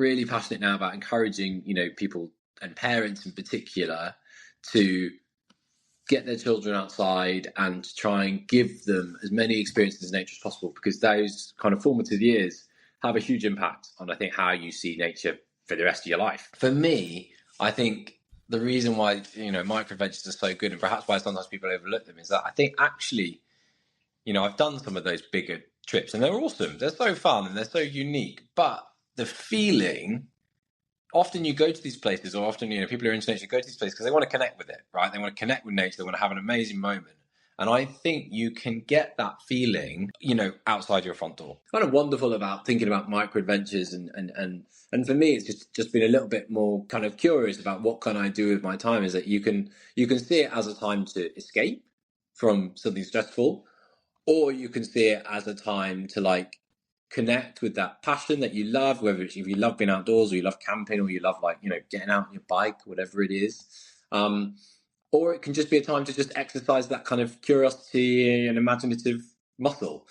really passionate now about encouraging, people and parents in particular to get their children outside and to try and give them as many experiences in nature as possible, because those kind of formative years have a huge impact on, I think, how you see nature for the rest of your life. For me, I think the reason why, microadventures are so good, and perhaps why sometimes people overlook them, is that I think actually, I've done some of those bigger trips and they're awesome. They're so fun and they're so unique. But the feeling, often you go to these places, or often, people who are into nature go to these places because they want to connect with it, right? They want to connect with nature. They want to have an amazing moment. And I think you can get that feeling, outside your front door. It's kind of wonderful about thinking about microadventures, and for me, it's just been a little bit more kind of curious about what can I do with my time. Is that you can see it as a time to escape from something stressful, or you can see it as a time to connect with that passion that you love, whether it's if you love being outdoors, or you love camping, or you love getting out on your bike, whatever it is. Or it can just be a time to just exercise that kind of curiosity and imaginative muscle.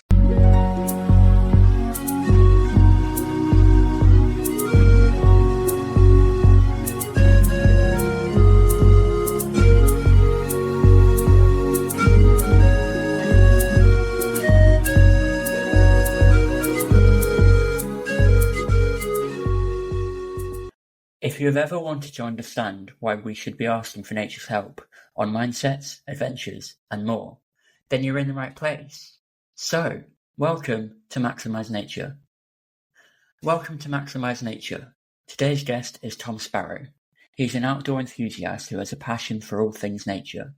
If you have ever wanted to understand why we should be asking for nature's help on mindsets, adventures, and more, then you're in the right place. So, welcome to Maximise Nature. Welcome to Maximise Nature. Today's guest is Tom Sparrow. He's an outdoor enthusiast who has a passion for all things nature.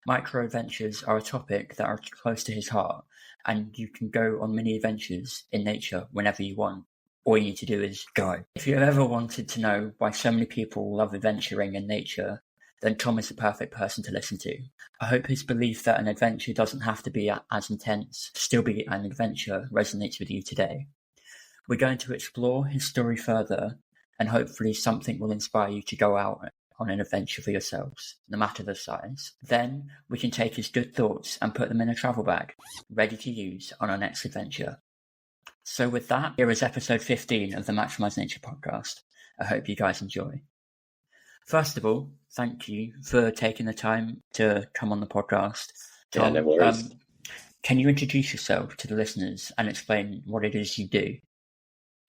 Microadventures are a topic that are close to his heart, and you can go on many adventures in nature whenever you want. All you need to do is go. If you've ever wanted to know why so many people love adventuring in nature, then Tom is the perfect person to listen to. I hope his belief that an adventure doesn't have to be as intense to still be an adventure resonates with you today. We're going to explore his story further, and hopefully something will inspire you to go out on an adventure for yourselves, no matter the size. Then we can take his good thoughts and put them in a travel bag, ready to use on our next adventure. So with that, here is episode 15 of the Maximise Nature Podcast. I hope you guys enjoy. First of all, thank you for taking the time to come on the podcast. Tom, no worries. Can you introduce yourself to the listeners and explain what it is you do?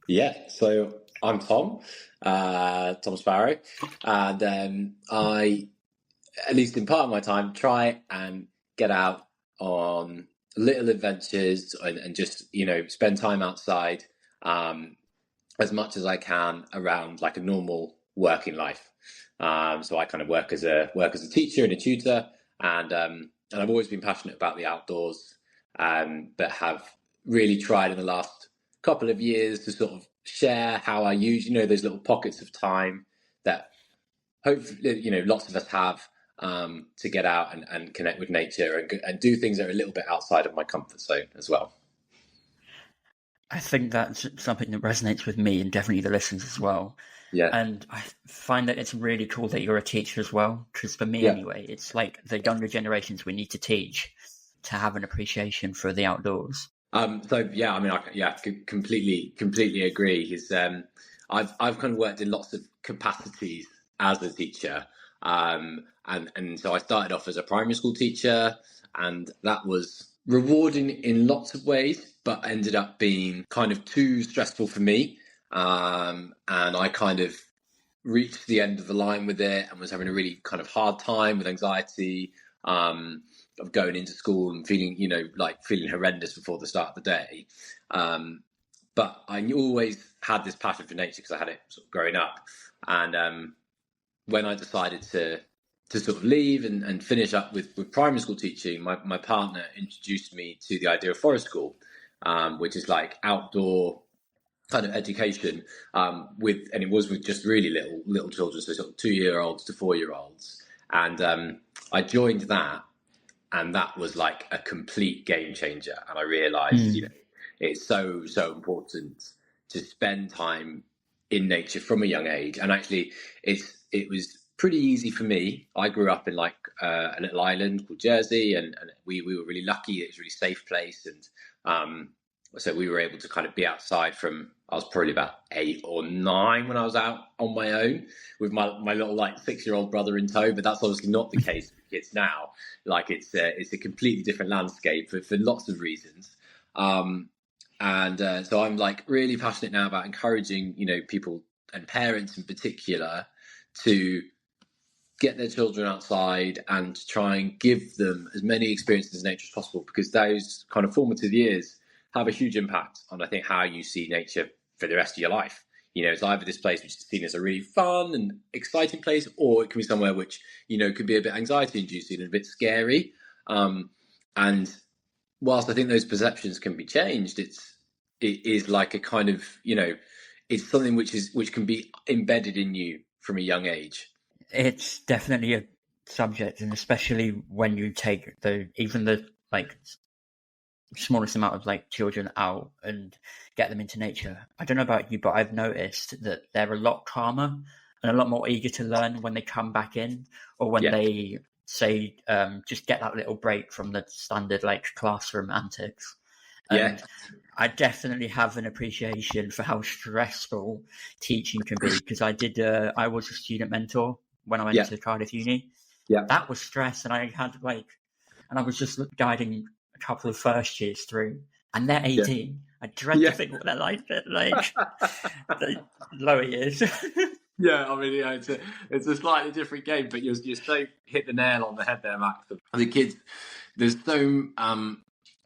Yeah, so I'm Tom Sparrow, and I, at least in part of my time, try and get out on little adventures and just spend time outside as much as I can around a normal working life. So I kind of work as a teacher and a tutor, and I've always been passionate about the outdoors, but have really tried in the last couple of years to sort of share how I use those little pockets of time that hopefully lots of us have, to get out and connect with nature and do things that are a little bit outside of my comfort zone as well. I think that's something that resonates with me and definitely the listeners as well. Yeah. And I find that it's really cool that you're a teacher as well, because for me anyway, it's like the younger generations we need to teach to have an appreciation for the outdoors. I completely agree. I've kind of worked in lots of capacities as a teacher. And so I started off as a primary school teacher, and that was rewarding in lots of ways, but ended up being kind of too stressful for me. And I kind of reached the end of the line with it and was having a really kind of hard time with anxiety, of going into school and feeling horrendous before the start of the day. But I always had this passion for nature because I had it sort of growing up. And when I decided to sort of leave and finish up with primary school teaching, my partner introduced me to the idea of forest school, which is like outdoor kind of education, and it was with just really little children, so sort of 2-year-olds to 4-year-olds. And I joined that, and that was like a complete game changer. And I realized, it's so important to spend time in nature from a young age. And actually it was pretty easy for me. I grew up in a little island called Jersey, and we were really lucky. It was a really safe place, and So we were able to kind of be outside I was probably about 8 or 9 when I was out on my own with my little like 6-year-old brother in tow. But that's obviously not the case with kids now. Like it's a completely different landscape for lots of reasons. So I'm like really passionate now about encouraging, people and parents in particular to get their children outside and try and give them as many experiences in nature as possible, because those kind of formative years have a huge impact on, I think, how you see nature for the rest of your life. It's either this place which is seen as a really fun and exciting place, or it can be somewhere which, could be a bit anxiety inducing and a bit scary. And whilst I think those perceptions can be changed, it is like a kind of, it's something which can be embedded in you from a young age. It's definitely a subject, and especially when you take even the like smallest amount of like children out and get them into nature. I don't know about you, but I've noticed that they're a lot calmer and a lot more eager to learn when they come back in, or when they say just get that little break from the standard like classroom antics. And I definitely have an appreciation for how stressful teaching can be, because I was a student mentor when I went to Cardiff Uni. That was stress, and I was just guiding a couple of first years through, and they're 18. I dread to think what they're like the lower years. It's a slightly different game, but you're so hit the nail on the head there, Max. The kids, there's so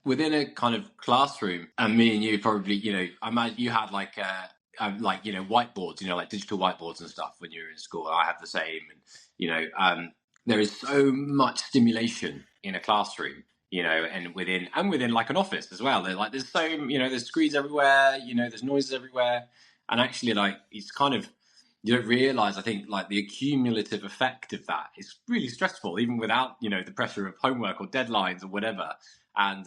within a kind of classroom, and me and you probably, I imagine you had like whiteboards, like digital whiteboards and stuff when you were in school. I have the same, and there is so much stimulation in a classroom, and within like an office as well. There's there's screens everywhere, there's noises everywhere, and actually like it's kind of, you don't realize, I think, like the accumulative effect of that is really stressful, even without, the pressure of homework or deadlines or whatever. And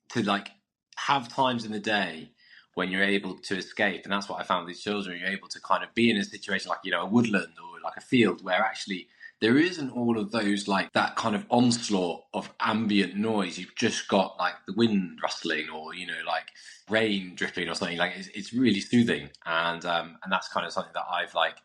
to like have times in the day when you're able to escape. And that's what I found with these children. You're able to kind of be in a situation like, a woodland or like a field where actually there isn't all of those, like that kind of onslaught of ambient noise. You've just got like the wind rustling or, like rain dripping or something. Like it's really soothing. And that's kind of something that I've like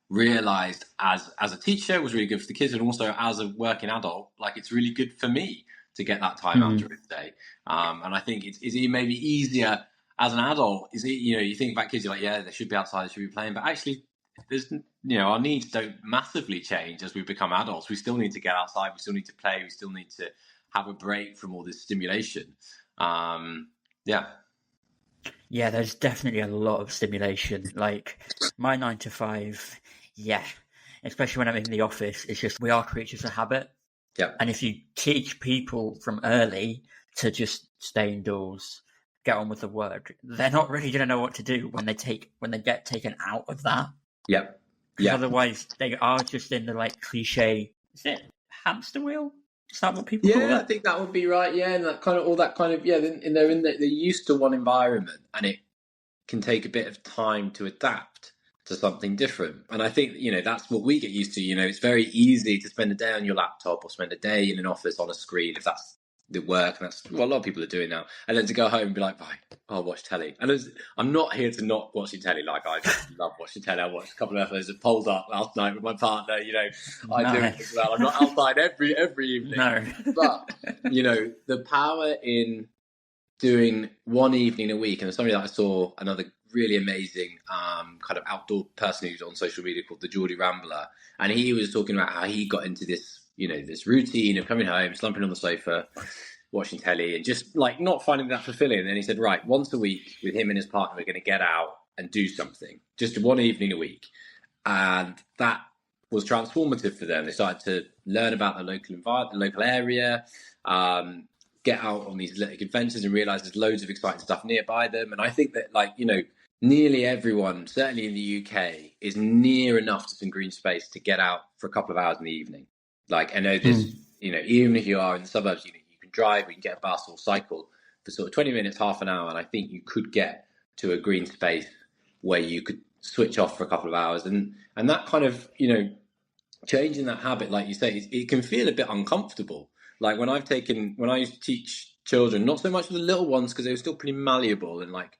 realized as a teacher was really good for the kids, and also as a working adult, like it's really good for me to get that time out during the day. And I think it's maybe easier as an adult. You think about kids, you're like, yeah, they should be outside, they should be playing. But actually, there's, our needs don't massively change as we become adults. We still need to get outside. We still need to play. We still need to have a break from all this stimulation. Yeah, there's definitely a lot of stimulation. Like my 9 to 5, especially when I'm in the office, it's just we are creatures of habit. And if you teach people from early to just stay indoors, get on with the work, they're not really going to know what to do when they get taken out of that. Otherwise, they are just in the like cliche. Is it hamster wheel? Is that what people call it? I think that would be right. And that kind of all that kind of And they're used to one environment, and it can take a bit of time to adapt to something different. And I think, that's what we get used to. It's very easy to spend a day on your laptop or spend a day in an office on a screen, if that's the work. And that's what a lot of people are doing now. And then to go home and be like, right, I'll watch telly. And I'm not here to not watching telly. Like, I love watching telly. I watched a couple of episodes of Polls Up last night with my partner. I do it as well. I'm not outside every evening. No. But, the power in doing one evening a week, and there's somebody that I saw, another really amazing kind of outdoor person who's on social media called the Geordie Rambler, and he was talking about how he got into this, this routine of coming home, slumping on the sofa, watching telly, and just like not finding that fulfilling. And then he said, right, once a week with him and his partner, we're going to get out and do something, just one evening a week. And that was transformative for them. They started to learn about the local environment, the local area, get out on these little adventures and realize there's loads of exciting stuff nearby them. And I think that, like, nearly everyone, certainly in the UK, is near enough to some green space to get out for a couple of hours in the evening. Like, I know this, even if you are in the suburbs, you can drive, or you can get a bus or cycle for sort of 20 minutes, half an hour. And I think you could get to a green space where you could switch off for a couple of hours. And that kind of, changing that habit, like you say, it can feel a bit uncomfortable. Like when I used to teach children, not so much with the little ones because they were still pretty malleable and like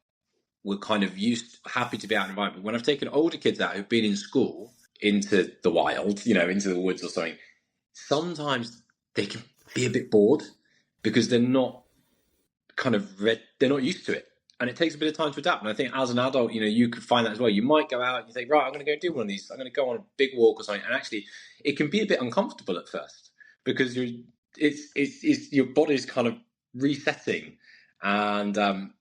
were kind of happy to be out in the environment. When I've taken older kids out who've been in school into the wild, into the woods or something, sometimes they can be a bit bored because they're not they're not used to it. And it takes a bit of time to adapt. And I think as an adult, you could find that as well. You might go out and you think, right, I'm going to go do one of these. I'm going to go on a big walk or something. And actually, it can be a bit uncomfortable at first because your body's kind of resetting. And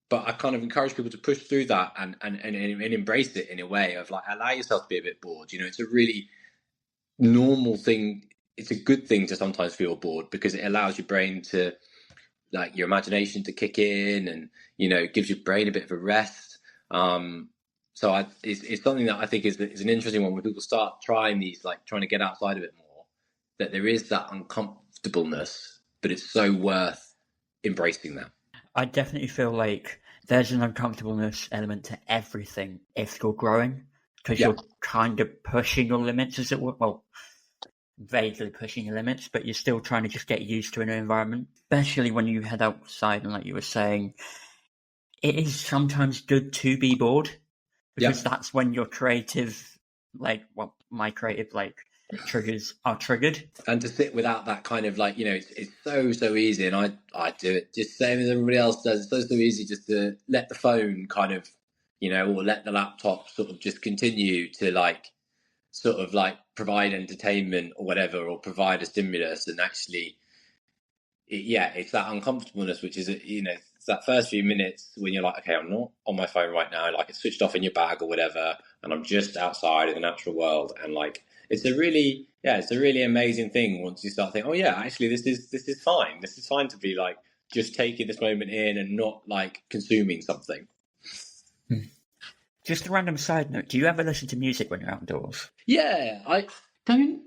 but I kind of encourage people to push through that and embrace it in a way of like allow yourself to be a bit bored. It's a really normal thing. It's a good thing to sometimes feel bored because it allows your brain to like your imagination to kick in and gives your brain a bit of a rest. So it's something that I think is an interesting one when people start trying these, like trying to get outside of it more, that there is that uncomfortableness, but it's so worth embracing that. I definitely feel like there's an uncomfortableness element to everything if you're growing, because you're kind of pushing your limits, as it were. Well, vaguely pushing your limits, but you're still trying to just get used to a new environment, especially when you head outside. And like you were saying, it is sometimes good to be bored because that's when your creative, my creative triggers are triggered. And to sit without that kind of it's so easy, and I do it just same as everybody else does. It's so easy just to let the phone kind of or let the laptop sort of just continue to sort of provide entertainment or whatever, or provide a stimulus. And actually it's that uncomfortableness, which is it's that first few minutes when you're like, okay, I'm not on my phone right now, it's switched off in your bag or whatever, and I'm just outside in the natural world. And it's a really amazing thing once you start thinking, oh yeah, actually this is fine to be just taking this moment in and not consuming something. Just a random side note, do you ever listen to music when you're outdoors? Yeah, I don't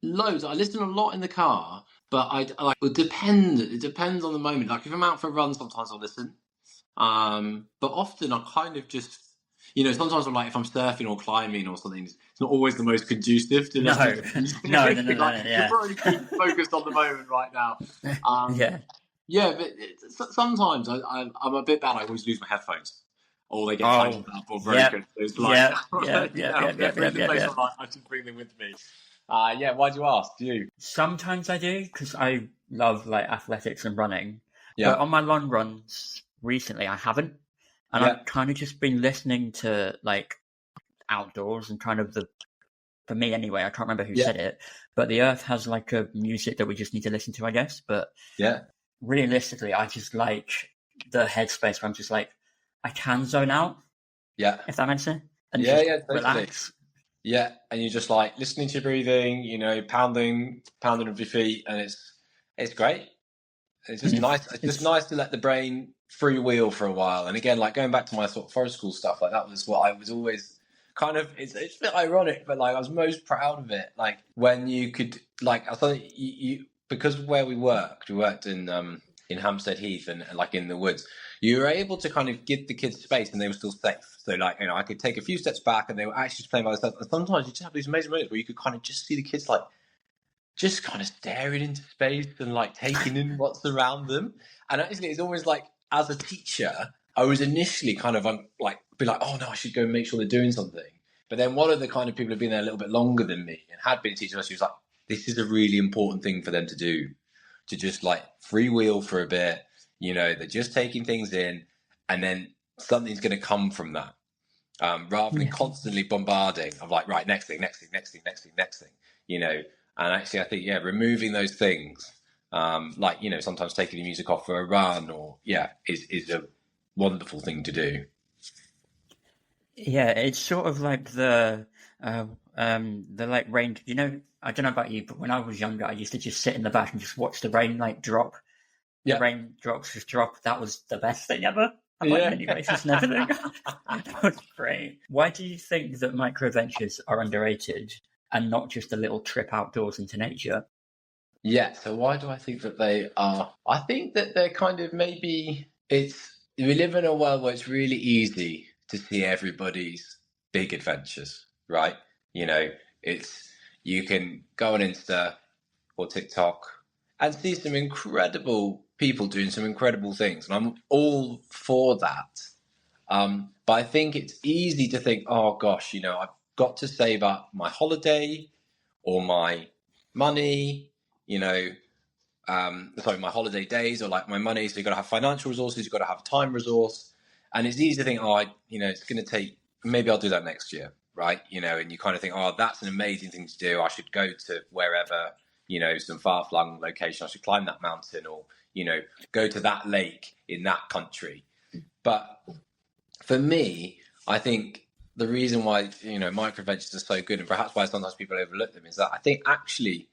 loads. I listen a lot in the car, but it depends on the moment. If I'm out for a run, sometimes I'll listen. But often I kind of just, sometimes I'm if I'm surfing or climbing or something, it's not always the most conducive to listen to music. No, yeah. You're probably keep focused on the moment right now. Yeah, but sometimes I'm a bit bad. I always lose my headphones. Or they get tightened up or broken. I just bring them with me. Why do you ask? Do you? Sometimes I do, because I love athletics and running. Yeah. But on my long runs recently, I haven't. And I've kind of just been listening to outdoors and kind of for me anyway, I can't remember who said it, but the earth has a music that we just need to listen to, I guess. But realistically, I just like the headspace where I'm just I can zone out. Yeah. If that makes sense. And totally. Relax. Yeah. And you're just listening to your breathing, pounding of your feet, and it's great. It's just nice. It's just nice to let the brain freewheel for a while. And again, going back to my sort of forest school stuff, that was what I was always kind of, it's a bit ironic, but I was most proud of it. When you could, I thought because where we worked in Hampstead Heath and in the woods, you were able to kind of give the kids space and they were still safe. So I could take a few steps back and they were actually just playing by themselves. And sometimes you just have these amazing moments where you could kind of just see the kids just kind of staring into space and taking in what's around them. And actually it's always as a teacher, I was initially kind of oh no, I should go and make sure they're doing something. But then one of the kind of people who've been there a little bit longer than me and had been a teacher, she was this is a really important thing for them to do, to just freewheel for a bit. They're just taking things in, and then something's going to come from that, rather than constantly bombarding of right, next thing. And actually, I think removing those things, sometimes taking the music off for a run, or is a wonderful thing to do. Yeah, it's sort of the rain. I don't know about you, but when I was younger, I used to just sit in the back and just watch the rain drop. The raindrops just drop. That was the best thing ever. Anyways, it's never that was great. Why do you think that microadventures are underrated and not just a little trip outdoors into nature? Yeah, so why do I think that they are? I think that they're kind of we live in a world where it's really easy to see everybody's big adventures, right? You can go on Insta or TikTok and see some incredible people doing some incredible things, and I'm all for that. But I think it's easy to think, oh gosh, I've got to save up my holiday or my money, my holiday days, or like my money. So you've got to have financial resources, you've got to have a time resource. And it's easy to think, it's going to take, maybe I'll do that next year, right? And you kind of think, oh, that's an amazing thing to do. I should go to wherever, some far-flung location. I should climb that mountain, or, go to that lake in that country. But for me, I think the reason why, microadventures are so good, and perhaps why sometimes people overlook them, is that I think actually,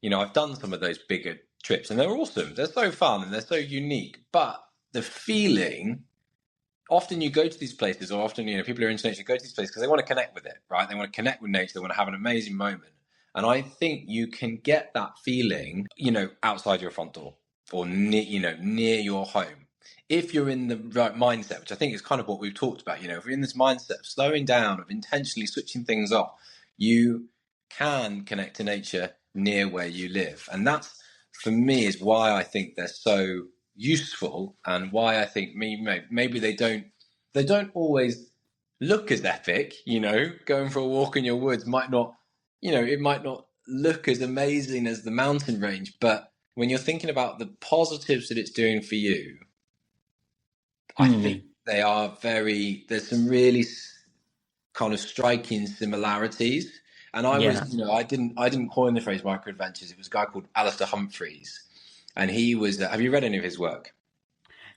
I've done some of those bigger trips and they're awesome. They're so fun and they're so unique. But the feeling, often you go to these places, or often, people who are into nature go to these places because they want to connect with it, right? They want to connect with nature. They want to have an amazing moment. And I think you can get that feeling, outside your front door or near your home. If you're in the right mindset, which I think is kind of what we've talked about, if you're in this mindset of slowing down, of intentionally switching things off, you can connect to nature near where you live. And that's, for me, is why I think they're so useful, and why I think maybe they don't always look as epic. Going for a walk in your woods might not, it might not look as amazing as the mountain range, but when you're thinking about the positives that it's doing for you, I think they are there's some really kind of striking similarities. And I didn't coin the phrase microadventures. It was a guy called Alistair Humphreys, and he was. Have you read any of his work?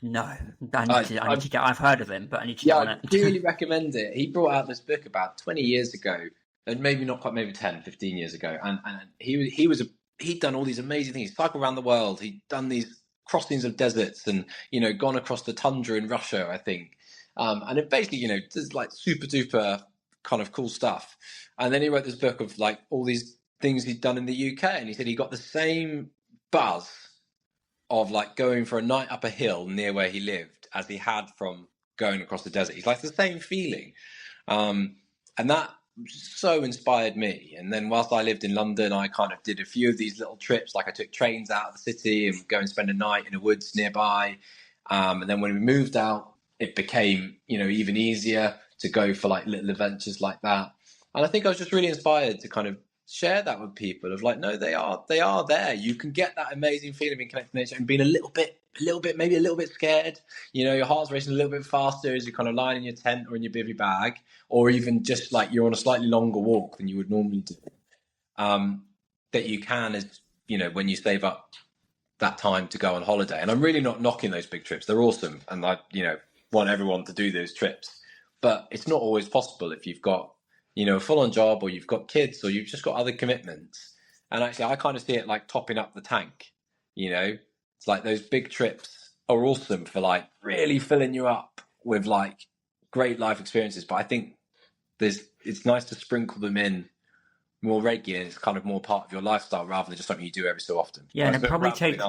No, I need to get. I've heard of him, but I need to get on it. I really recommend it. He brought out this book about 20 years ago, and maybe not quite, maybe 10, 15 years ago, and he'd done all these amazing things. He'd cycled around the world. He'd done these crossings of deserts, and gone across the tundra in Russia, I think. And it basically, just like super duper kind of cool stuff. And then he wrote this book of like all these things he'd done in the UK, and he said he got the same buzz of like going for a night up a hill near where he lived as he had from going across the desert. He's like the same feeling, and that so inspired me. And then whilst I lived in London, I kind of did a few of these little trips. Like I took trains out of the city and go and spend a night in the woods nearby. And then when we moved out, it became even easier to go for like little adventures like that. And I think I was just really inspired to kind of share that with people of like, no, they are there. You can get that amazing feeling being connected to nature and being a little bit, maybe a little bit scared. Your heart's racing a little bit faster as you're kind of lying in your tent or in your bivvy bag, or even just like you're on a slightly longer walk than you would normally do. That you can, as when you save up that time to go on holiday. And I'm really not knocking those big trips. They're awesome. And I, want everyone to do those trips, but it's not always possible if you've got, a full-on job, or you've got kids, or you've just got other commitments. And actually, I kind of see it like topping up the tank. It's like those big trips are awesome for like really filling you up with like great life experiences. But I think it's nice to sprinkle them in more regularly. It's kind of more part of your lifestyle rather than just something you do every so often. Yeah, and it probably takes.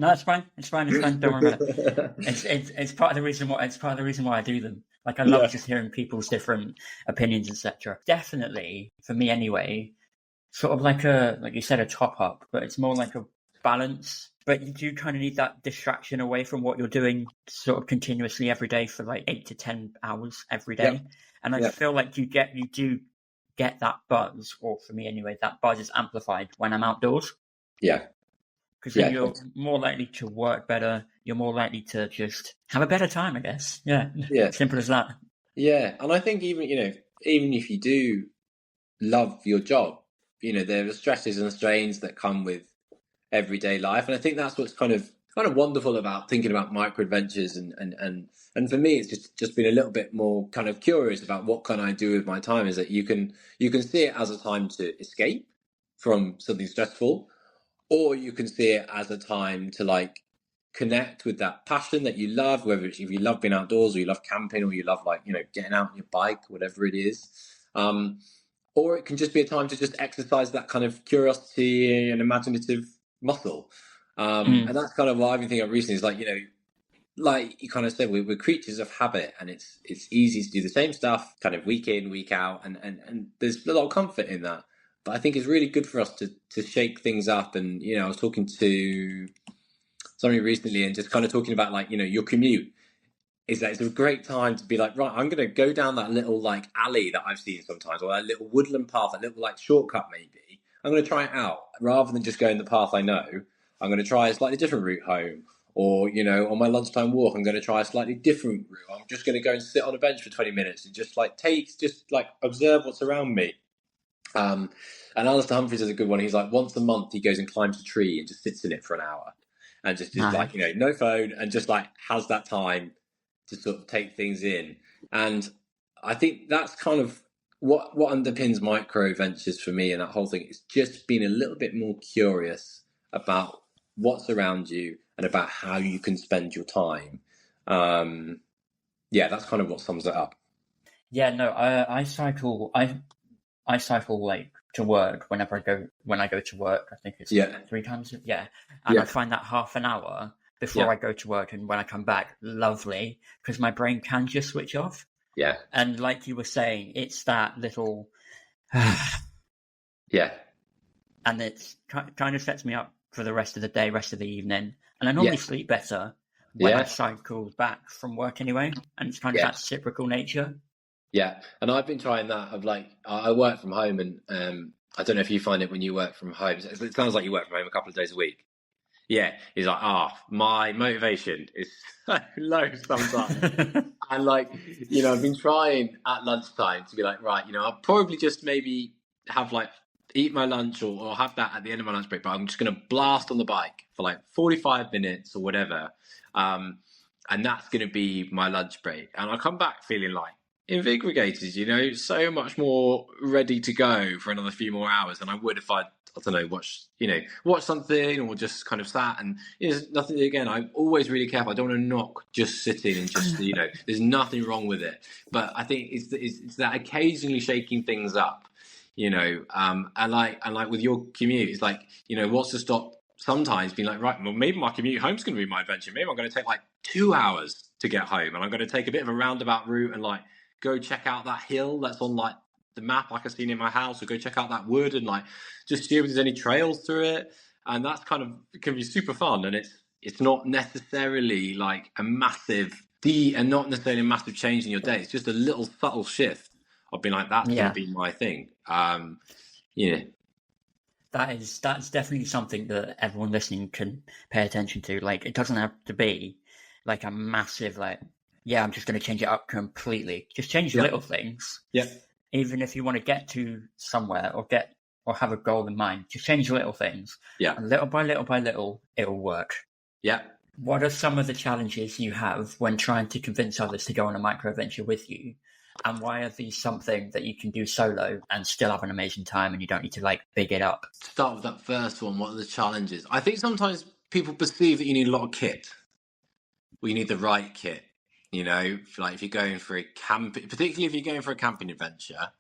No, it's fine. It's fine. Don't worry about it. It's part of the reason why. It's part of the reason why I do them. Like I love just hearing people's different opinions, etc. Definitely, for me anyway, sort of like you said, a top up, but it's more like a balance. But you do kind of need that distraction away from what you're doing sort of continuously every day for like 8 to 10 hours every day. Yep. And I feel like you do get that buzz, or for me anyway, that buzz is amplified when I'm outdoors. Yeah. Because then you're more likely to work better. You're more likely to just have a better time, I guess. Yeah. Simple as that. Yeah. And I think even if you do love your job, there are stresses and strains that come with everyday life. And I think that's what's kind of wonderful about thinking about microadventures. And for me, it's just been a little bit more kind of curious about what can I do with my time, is that you can see it as a time to escape from something stressful, or you can see it as a time to like connect with that passion that you love, whether it's if you love being outdoors, or you love camping, or you love like, getting out on your bike, whatever it is. Or it can just be a time to just exercise that kind of curiosity and imaginative muscle. And that's kind of what I've been thinking of recently, is like, like you kind of said, we're creatures of habit, and it's easy to do the same stuff kind of week in, week out. And there's a lot of comfort in that. But I think it's really good for us to shake things up. And, I was talking to something recently and just kind of talking about like, your commute. Is that it's a great time to be like, right, I'm going to go down that little like alley that I've seen sometimes, or that little woodland path, that little like shortcut maybe. I'm going to try it out rather than just going the path I know. I'm going to try a slightly different route home, or on my lunchtime walk, I'm going to try a slightly different route. I'm just going to go and sit on a bench for 20 minutes and just observe what's around me. And Alistair Humphreys is a good one. He's like, once a month he goes and climbs a tree and just sits in it for an hour, and just like no phone, and just like has that time to sort of take things in. And I think that's kind of what underpins Microadventures for me, and that whole thing is just being a little bit more curious about what's around you and about how you can spend your time. That's kind of what sums it up. Yeah, no, I cycle. I cycle like to work when I go to work. I think it's 3 times. And I find that half an hour before I go to work and when I come back, lovely, because my brain can just switch off. Yeah. And like you were saying, it's that little... yeah. And it kind of sets me up for the rest of the day, rest of the evening. And I normally sleep better when I cycle back from work anyway. And it's kind of that reciprocal nature. Yeah. And I've been trying that of like, I work from home, and I don't know if you find it when you work from home. It sounds like you work from home a couple of days a week. Yeah, he's like, my motivation is so low sometimes. And like, I've been trying at lunchtime to be like, right, I'll probably just maybe have like, eat my lunch or have that at the end of my lunch break, but I'm just going to blast on the bike for like 45 minutes or whatever. And that's going to be my lunch break. And I come back feeling like invigorated, so much more ready to go for another few more hours than I would if I don't know, watch something or just kind of sat. And there's nothing, again, I'm always really careful. I don't want to knock just sitting and just, there's nothing wrong with it. But I think it's that occasionally shaking things up, and like with your commute, it's like, what's to stop sometimes being like, right, well, maybe my commute home's going to be my adventure. Maybe I'm going to take like 2 hours to get home, and I'm going to take a bit of a roundabout route and like go check out that hill that's on like the map like I've seen in my house, or go check out that wood and like just see if there's any trails through it. And that's kind of, it can be super fun, and it's not necessarily like a massive and not necessarily a massive change in your day. It's just a little subtle shift of being like, that's going to be my thing. That's definitely something that everyone listening can pay attention to. Like, it doesn't have to be like a massive like, I'm just going to change it up completely. Just change little things. Yeah. Even if you want to get to somewhere or have a goal in mind, just change little things. Yeah. And little by little, it'll work. Yeah. What are some of the challenges you have when trying to convince others to go on a microadventure with you? And why are these something that you can do solo and still have an amazing time, and you don't need to like big it up? Start with that first one. What are the challenges? I think sometimes people perceive that you need a lot of kit. Well, you need the right kit. Like if you're going for particularly if you're going for a camping adventure,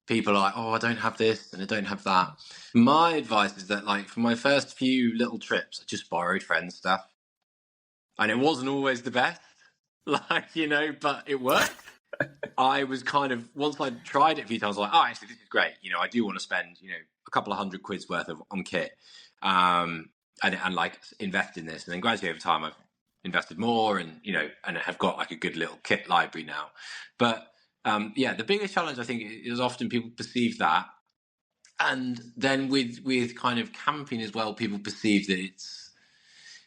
people are like, I don't have this and I don't have that. My advice is that, like, for my first few little trips, I just borrowed friends' stuff. And it wasn't always the best, but it worked. I was kind of, once I tried it a few times, I was like, actually, this is great. I do want to spend, a couple of £100 worth on kit, and like invest in this. And then gradually over time, I've invested more and have got like a good little kit library now. But the biggest challenge, I think, is often people perceive that. And then with kind of camping as well, people perceive that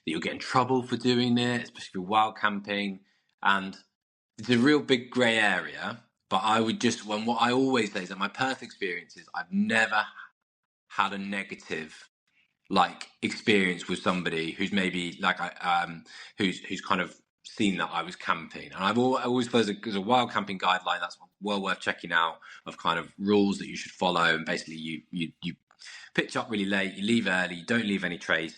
that you'll get in trouble for doing it, especially with wild camping. And it's a real big grey area. But I would what I always say is that my personal experience is I've never had a negative like experience with somebody who's maybe like who's kind of seen that I was camping. And I always feel there's a wild camping guideline that's well worth checking out, of kind of rules that you should follow. And basically you pitch up really late, you leave early, you don't leave any trace,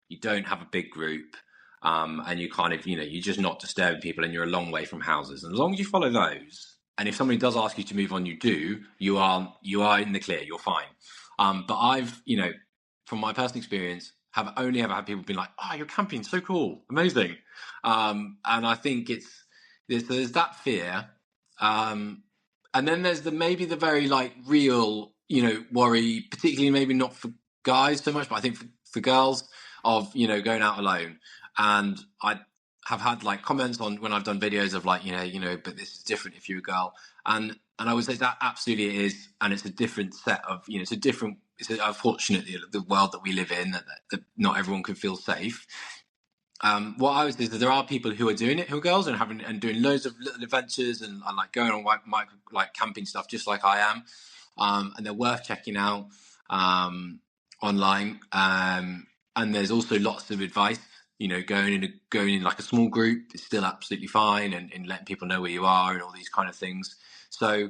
you don't have a big group, and you kind of you're just not disturbing people, and you're a long way from houses. And as long as you follow those, and if somebody does ask you to move on, you are in the clear, you're fine. But I've from my personal experience, have only ever had people be like, you're camping, so cool, amazing. And I think there's that fear. And then there's maybe the very like real, worry, particularly maybe not for guys so much, but I think for girls, of, going out alone. And I have had like comments on when I've done videos of like, but this is different if you're a girl. And I would say that absolutely it is. And it's a different set of, unfortunately the world that we live in, that not everyone can feel safe. What I would say is that there are people who are doing it, who are girls, and doing loads of little adventures and like going on like camping stuff, just like I am. And they're worth checking out online. And there's also lots of advice. Going in like a small group is still absolutely fine, and letting people know where you are and all these kind of things. So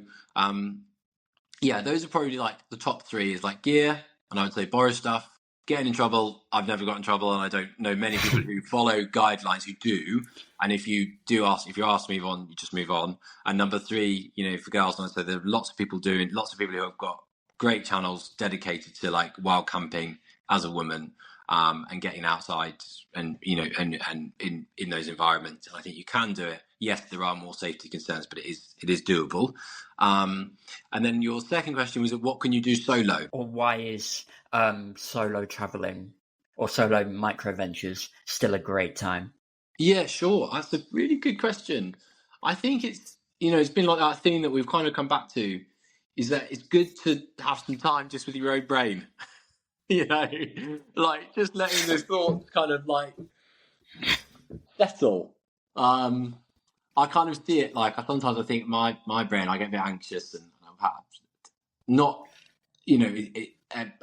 those are probably like the top three. Is like gear, and I would say borrow stuff. Getting in trouble, I've never got in trouble, and I don't know many people who follow guidelines who do. And if you're asked to move on, you just move on. And number three, for girls, and I say there are lots of people who have got great channels dedicated to like wild camping as a woman, and getting outside and in those environments. And I think you can do it. Yes, there are more safety concerns, but it is doable. And then your second question was, what can you do solo? Or why is solo traveling or solo microadventures still a great time? Yeah, sure. That's a really good question. I think it's been like that thing that we've kind of come back to, is that it's good to have some time just with your own brain. Like just letting the thoughts kind of like settle. I kind of see it like sometimes I think my brain, I get a bit anxious, and I've had not,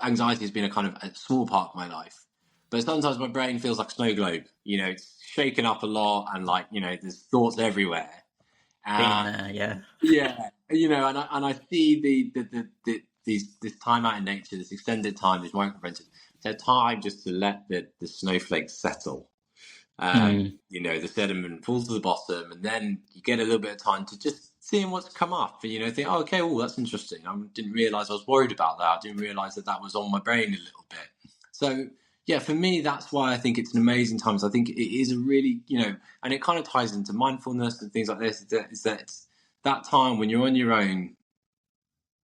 anxiety has been a kind of a small part of my life, but sometimes my brain feels like a snow globe. It's shaken up a lot, and like there's thoughts everywhere. Yeah. And I see this time out in nature, this extended time, this microadventures. It's a time just to let the snowflakes settle. The sediment falls to the bottom, and then you get a little bit of time to just seeing what's come up, and think, oh, okay, that's interesting. I didn't realize I was worried about that. I didn't realize that was on my brain a little bit. So yeah, for me, that's why I think it's an amazing time. So I think it is a really, and it kind of ties into mindfulness and things like this. Is that it's that time when you're on your own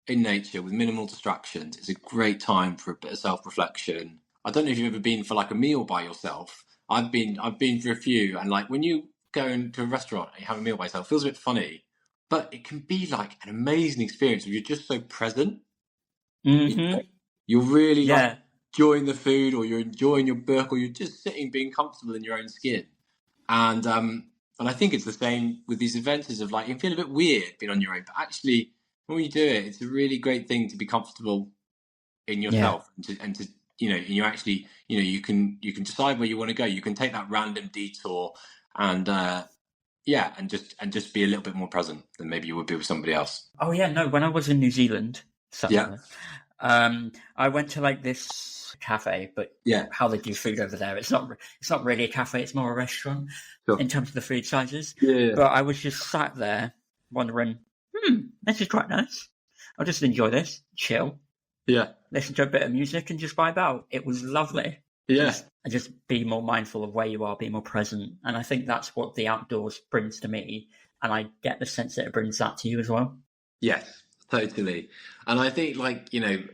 in nature with minimal distractions. It's a great time for a bit of self-reflection. I don't know if you've ever been for like a meal by yourself. I've been for a few, and like when you go into a restaurant and you have a meal by yourself, it feels a bit funny, but it can be like an amazing experience if you're just so present. Mm-hmm. You're really like enjoying the food, or you're enjoying your book, or you're just sitting being comfortable in your own skin. And I think it's the same with these adventures of like, you feel a bit weird being on your own, but actually when you do it, it's a really great thing to be comfortable in yourself, and to you actually, you can decide where you want to go. You can take that random detour and just be a little bit more present than maybe you would be with somebody else. Oh yeah, no, when I was in New Zealand, I went to like this cafe, but how they do food over there, it's not really a cafe, it's more a restaurant in terms of the food sizes. But I was just sat there wondering, this is quite nice. I'll just enjoy this, chill. Listen to a bit of music and just vibe out. It was lovely. Just be more mindful of where you are, be more present. And I think that's what the outdoors brings to me. And I get the sense that it brings that to you as well. Yes, totally. And I think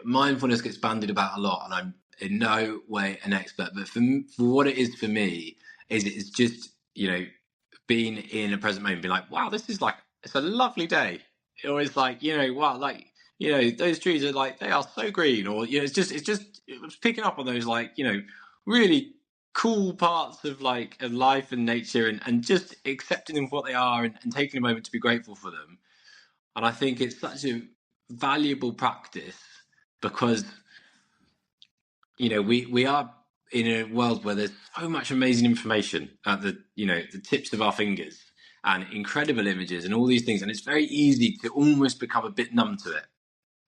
mindfulness gets bandied about a lot, and I'm in no way an expert, but for what it is for me, it's just, being in a present moment, be like, wow, this is like, it's a lovely day. Or it's like, wow, like, those trees are like, they are so green, or it was picking up on those like, really cool parts of like of life and nature, and just accepting them for what they are, and taking a moment to be grateful for them. And I think it's such a valuable practice, because we are in a world where there's so much amazing information at the tips of our fingers, and incredible images and all these things, and it's very easy to almost become a bit numb to it.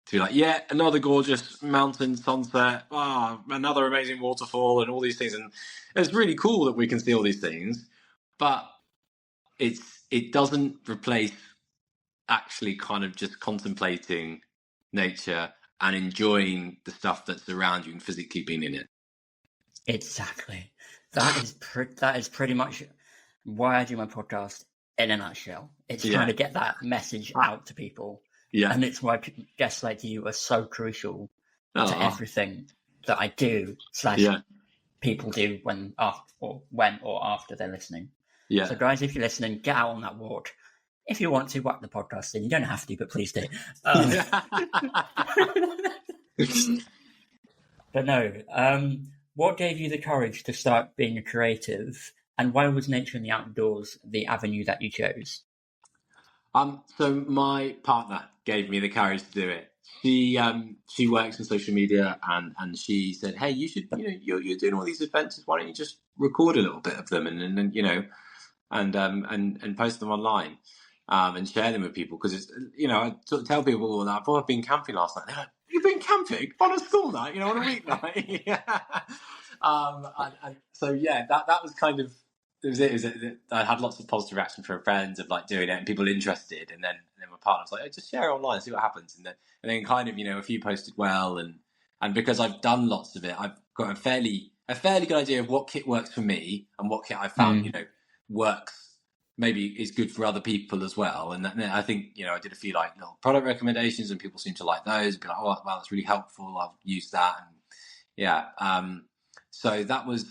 To be like, another gorgeous mountain sunset, another amazing waterfall, and all these things. And it's really cool that we can see all these things, but it doesn't replace actually kind of just contemplating nature and enjoying the stuff that's around you and physically being in it. Exactly. That is pretty much why I do my podcast in a nutshell. It's trying to get that message out to people. And it's why guests like you are so crucial to everything that I do / people do when or after they're listening. Yeah. So guys, if you're listening, get out on that walk. If you want to, whack the podcast in. You don't have to, but please do. But no, what gave you the courage to start being a creative, and why was nature and the outdoors the avenue that you chose? So my partner gave me the courage to do it. She works in social media, and she said, "Hey, you should, you're doing all these adventures. Why don't you just record a little bit of them and post them online, and share them with people? Because it's, I sort of tell people that I've been camping last night. They're like, you've been camping on a school night, on a weeknight." And so that was kind of. I had lots of positive reaction from friends of like doing it and people interested, and then my partner was like, "Oh, just share it online, see what happens." And then kind of a few posted well, and because I've done lots of it, I've got a fairly good idea of what kit works for me and what kit I found works, maybe is good for other people as well. And I think I did a few like little product recommendations, and people seem to like those. And be like, "Oh, wow, that's really helpful. I'll use that." And so that was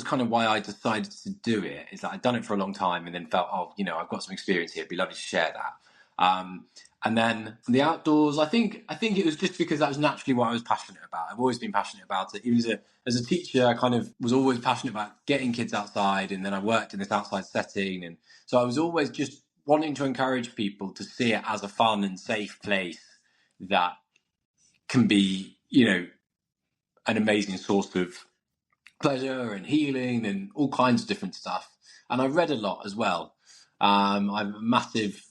kind of why I decided to do it. Is that I'd done it for a long time and then felt, I've got some experience here. It'd be lovely to share that. And then the outdoors, I think it was just because that was naturally what I was passionate about. I've always been passionate about it. Even as a teacher, I kind of was always passionate about getting kids outside, and then I worked in this outside setting. And so I was always just wanting to encourage people to see it as a fun and safe place that can be, an amazing source of pleasure and healing and all kinds of different stuff. And I read a lot as well. I'm a massive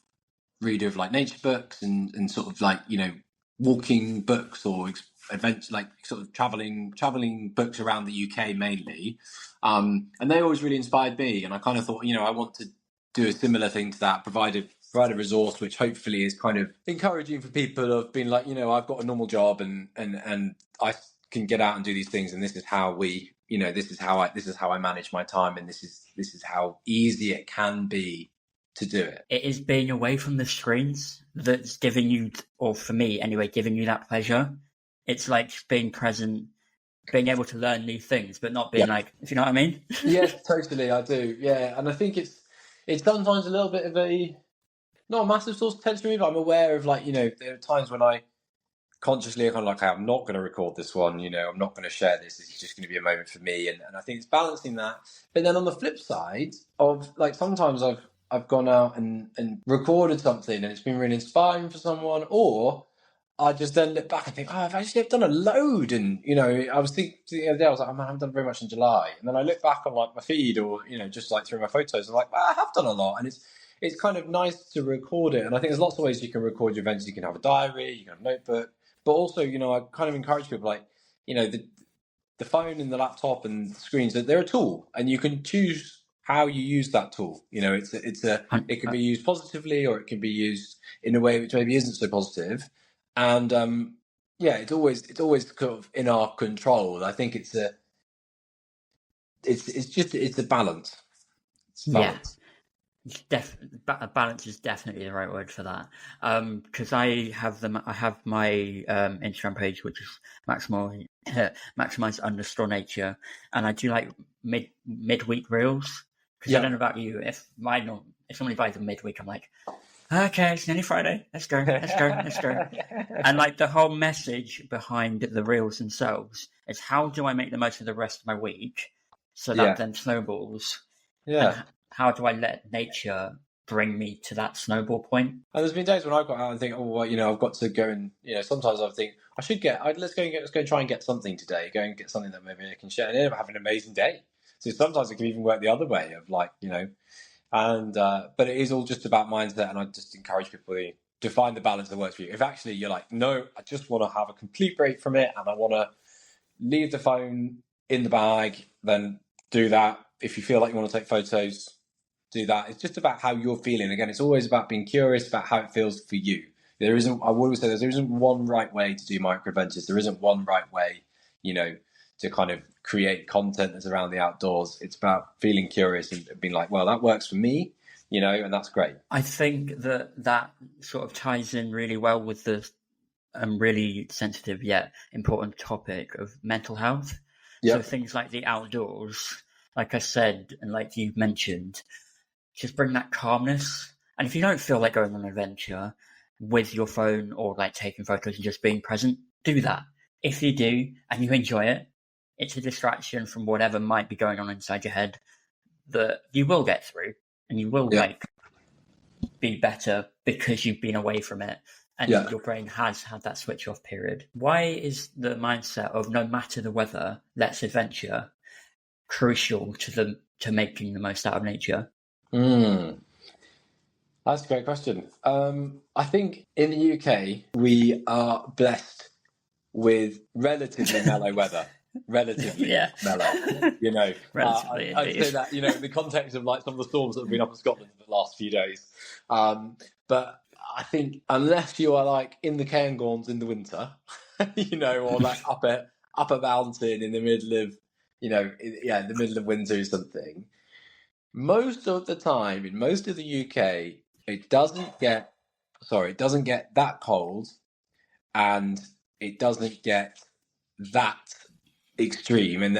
reader of like nature books and sort of like walking books or adventure, like sort of traveling books around the UK mainly, and they always really inspired me. And I kind of thought, I want to do a similar thing to that, provide a resource which hopefully is kind of encouraging for people who have been like, I've got a normal job and I can get out and do these things, and this is how this is how I manage my time, and this is how easy it can be to do it. It is being away from the screens that's giving you, or for me anyway, giving you that pleasure. It's like being present, being able to learn new things, but not being like, if you know what I mean? Yes, totally, I do. Yeah, and I think it's sometimes a little bit of not a massive source of tension for me, but I'm aware of like, there are times when I consciously kind of like, I'm not going to record this one, I'm not going to share this. This is just going to be a moment for me. And I think it's balancing that. But then on the flip side of like, sometimes I've gone out and recorded something and it's been really inspiring for someone, or I just then look back and think, I've done a load. And, I was thinking the other day, I was like, man, I haven't done very much in July. And then I look back on like my feed or, just like through my photos, I'm like, I have done a lot. And it's kind of nice to record it. And I think there's lots of ways you can record your events. You can have a diary, you can have a notebook. But also, I kind of encourage people like, the phone and the laptop and the screens, they're a tool, and you can choose how you use that tool. It can be used positively, or it can be used in a way which maybe isn't so positive. And it's always kind of in our control. I think it's a balance. It's a balance. Balance is definitely the right word for that. Because I have my Instagram page, which is Maximise Nature, and I do like midweek reels. Because I don't know about you, if somebody buys a midweek, I'm like, okay, it's nearly Friday. Let's go. And like the whole message behind the reels themselves is, how do I make the most of the rest of my week so that then snowballs? Yeah. And how do I let nature bring me to that snowball point? And there's been days when I've got out and think, I've got to go and, sometimes I think let's go and try and get something today. Go and get something that maybe I can share, and end up having an amazing day. So sometimes it can even work the other way of like, but it is all just about mindset. And I just encourage people to find the balance that works for you. If actually you're like, no, I just want to have a complete break from it and I want to leave the phone in the bag, then do that. If you feel like you want to take photos, do that. It's just about how you're feeling. Again, it's always about being curious about how it feels for you. I always say there isn't one right way to do microadventures. There isn't one right way, to kind of create content that's around the outdoors. It's about feeling curious and being like, well, that works for me, and that's great. I think that sort of ties in really well with the really sensitive yet important topic of mental health. So things like the outdoors, like I said, and like you mentioned, just bring that calmness. And if you don't feel like going on an adventure with your phone or like taking photos and just being present, do that. If you do and you enjoy it, it's a distraction from whatever might be going on inside your head that you will get through, and you will like be better because you've been away from it and your brain has had that switch off period. Why is the mindset of no matter the weather, let's adventure crucial to making the most out of nature? That's a great question. I think in the UK we are blessed with relatively mellow weather. Relatively mellow, you know. I'd say that, you know, in the context of like some of the storms that have been up in Scotland in the last few days. But I think unless you are like in the Cairngorms in the winter, you know, or like up a mountain in the middle of, you know, in the middle of winter or something, most of the time in most of the UK, it doesn't get that cold, and it doesn't get that extreme. And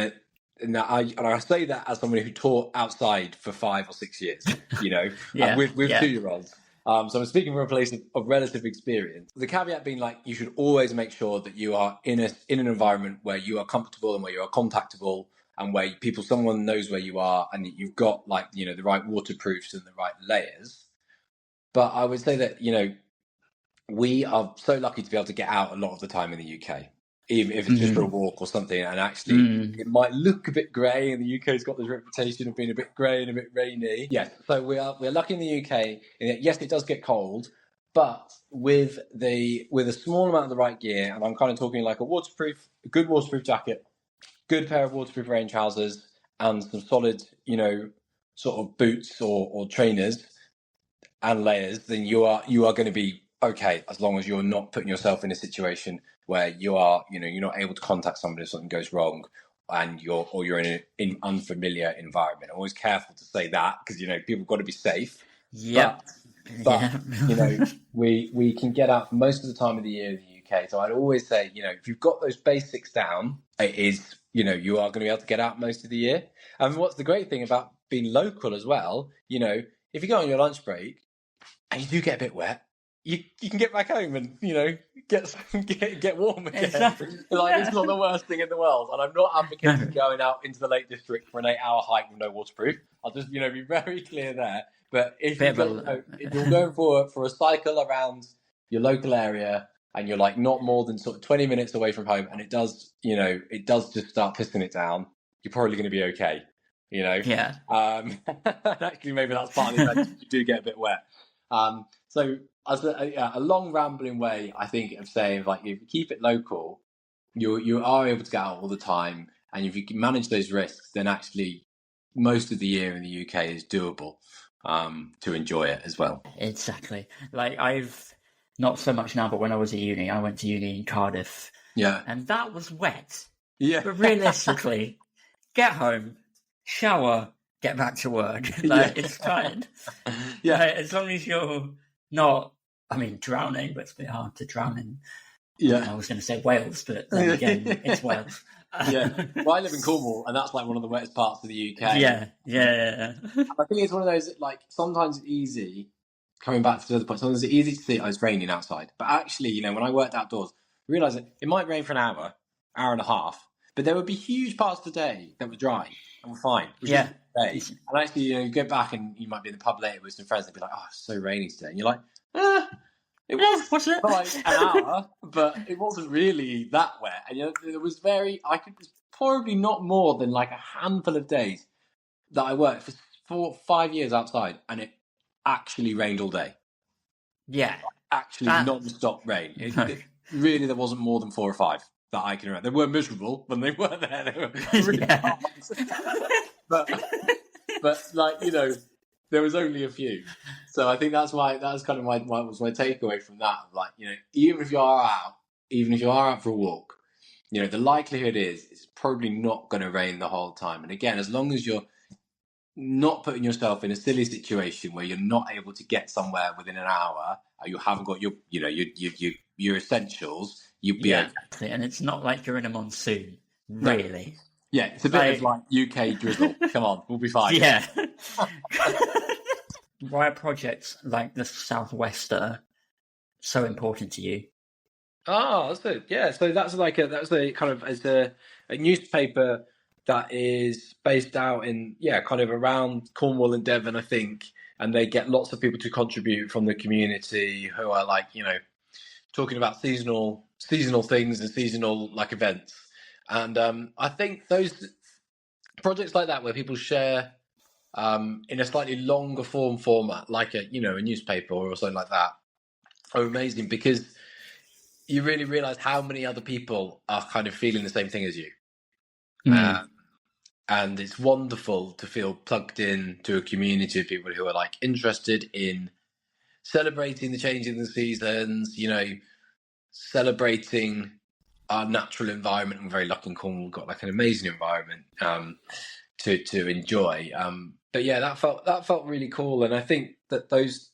I say that as someone who taught outside for 5 or 6 years, you know, with 2-year-olds. So I'm speaking from a place of relative experience. The caveat being like, you should always make sure that you are in an environment where you are comfortable and where you are contactable, and where someone knows where you are, and you've got like, you know, the right waterproofs and the right layers. But I would say that, you know, we are so lucky to be able to get out a lot of the time in the UK, even if it's just for a walk or something. And actually, it might look a bit grey, and the UK's got this reputation of being a bit grey and a bit rainy. Yes, so we're lucky in the UK. In that, yes, it does get cold, but with a small amount of the right gear, and I'm kind of talking like a good waterproof jacket, good pair of waterproof rain trousers, and some solid, you know, sort of boots or trainers and layers, then you are going to be okay, as long as you're not putting yourself in a situation where you're not able to contact somebody if something goes wrong, and you're in an unfamiliar environment. I'm always careful to say that, because, you know, people have got to be safe. But you know, we can get out most of the time of the year in the UK. So I'd always say, you know, if you've got those basics down, it is, you know, you are going to be able to get out most of the year. And what's the great thing about being local as well, you know, if you go on your lunch break and you do get a bit wet, you can get back home and, you know, get warm again. Exactly. Like, it's not the worst thing in the world. And I'm not advocating going out into the Lake District for an 8-hour hike with no waterproof. I'll just, you know, be very clear there. But if you're going for a cycle around your local area, and you're like not more than sort of 20 minutes away from home, and it does just start pissing it down, you're probably going to be okay. You know, actually, maybe that's part of the adventure. You do get a bit wet. So as a long rambling way, I think, of saying, like, if you keep it local, you are able to get out all the time, and if you can manage those risks, then actually most of the year in the UK is doable to enjoy it as well. Exactly. Like, I've not so much now, but when I was at uni, I went to uni in Cardiff. Yeah. And that was wet. Yeah. But realistically, get home, shower, get back to work. It's fine. Yeah. Like, as long as you're not, I mean, drowning, but it's a bit hard to drown in. Yeah. I was going to say Wales, but then again, it's Wales. Well, I live in Cornwall, and that's like one of the wettest parts of the UK. Yeah. I think it's one of those, like, sometimes it's easy, coming back to the other point, sometimes it's easy to see, it's raining outside. But actually, you know, when I worked outdoors, I realised that it might rain for an hour and a half, but there would be huge parts of the day that were dry and were fine. And actually, you know, you go back and you might be in the pub later with some friends, and be like, oh, it's so rainy today. And you're like, it was for like an hour, but it wasn't really that wet. And, you know, it was probably not more than like a handful of days that I worked for 4 or 5 years outside, and it actually rained all day. Yeah. Actually, non-stop rain. Really, there wasn't more than 4 or 5 that I can remember. They were miserable when they were there. They were really hard. but like, you know, there was only a few. So I think that's kind of my takeaway from that. Like, you know, even if you are out for a walk, you know, the likelihood is it's probably not going to rain the whole time. And again, as long as you're not putting yourself in a silly situation where you're not able to get somewhere within an hour, or you haven't got your essentials, you'd be okay. And it's not like you're in a monsoon, really. Yeah, it's a bit of like UK drizzle. Come on, we'll be fine. Yeah. Why are projects like the Southwester so important to you? Oh, that's it. Yeah, so that's a kind of as a newspaper that is based out in kind of around Cornwall and Devon, I think, and they get lots of people to contribute from the community who are like talking about seasonal things and seasonal like events, and I think those projects like that where people share in a slightly longer format, like a newspaper or something like that, are amazing because you really realize how many other people are kind of feeling the same thing as you. And it's wonderful to feel plugged in to a community of people who are like interested in celebrating the change in the seasons, celebrating our natural environment. We're very lucky in Cornwall, we've got like an amazing environment to enjoy. But yeah, that felt really cool. And I think that those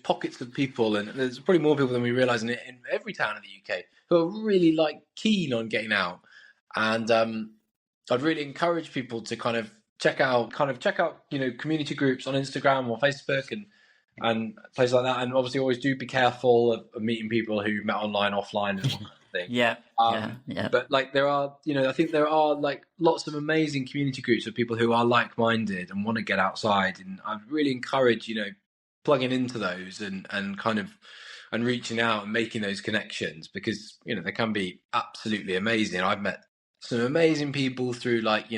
pockets of people, and there's probably more people than we realise in every town in the UK, who are really like keen on getting out. And I'd really encourage people to kind of check out community groups on Instagram or Facebook and places like that. And obviously always do be careful of meeting people who met online, offline, and all that thing. Yeah. But like there are, I think there are like lots of amazing community groups of people who are like-minded and want to get outside. And I'd really encourage, plugging into those and kind of and reaching out and making those connections, because they can be absolutely amazing. I've met some amazing people through like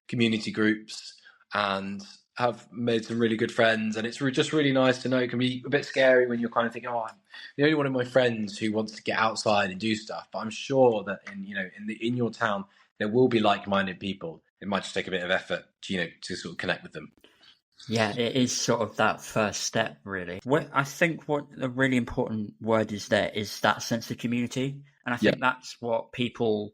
community groups and have made some really good friends, and it's just really nice to know. It can be a bit scary when you're kind of thinking, oh, I'm the only one of my friends who wants to get outside and do stuff, but I'm sure that in your town there will be like-minded people. It might just take a bit of effort to sort of connect with them. Yeah, it is sort of that first step, really. I think what the really important word is there is that sense of community. And I think that's what people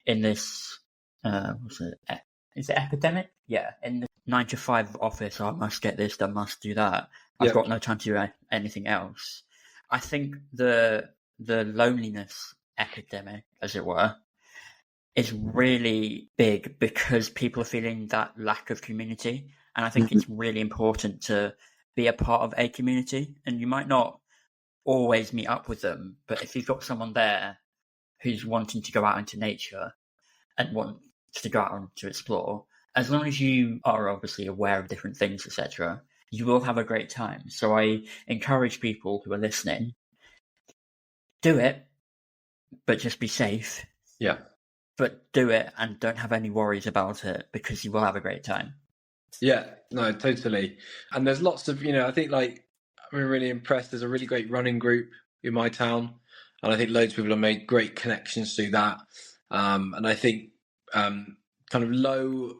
in this, is it epidemic? Yeah, in the 9-to-5 office, I must get this, I must do that. I've got no time to do anything else. I think the loneliness epidemic, as it were, is really big because people are feeling that lack of community. And I think it's really important to be a part of a community. And you might not always meet up with them, but if you've got someone there who's wanting to go out into nature and wants to go out to explore, as long as you are obviously aware of different things, etc., you will have a great time. So I encourage people who are listening, do it, but just be safe. Yeah. But do it and don't have any worries about it, because you will have a great time. Yeah, no, totally. And there's lots of, I think like I'm really impressed. There's a really great running group in my town, and I think loads of people have made great connections through that. And I think kind of low,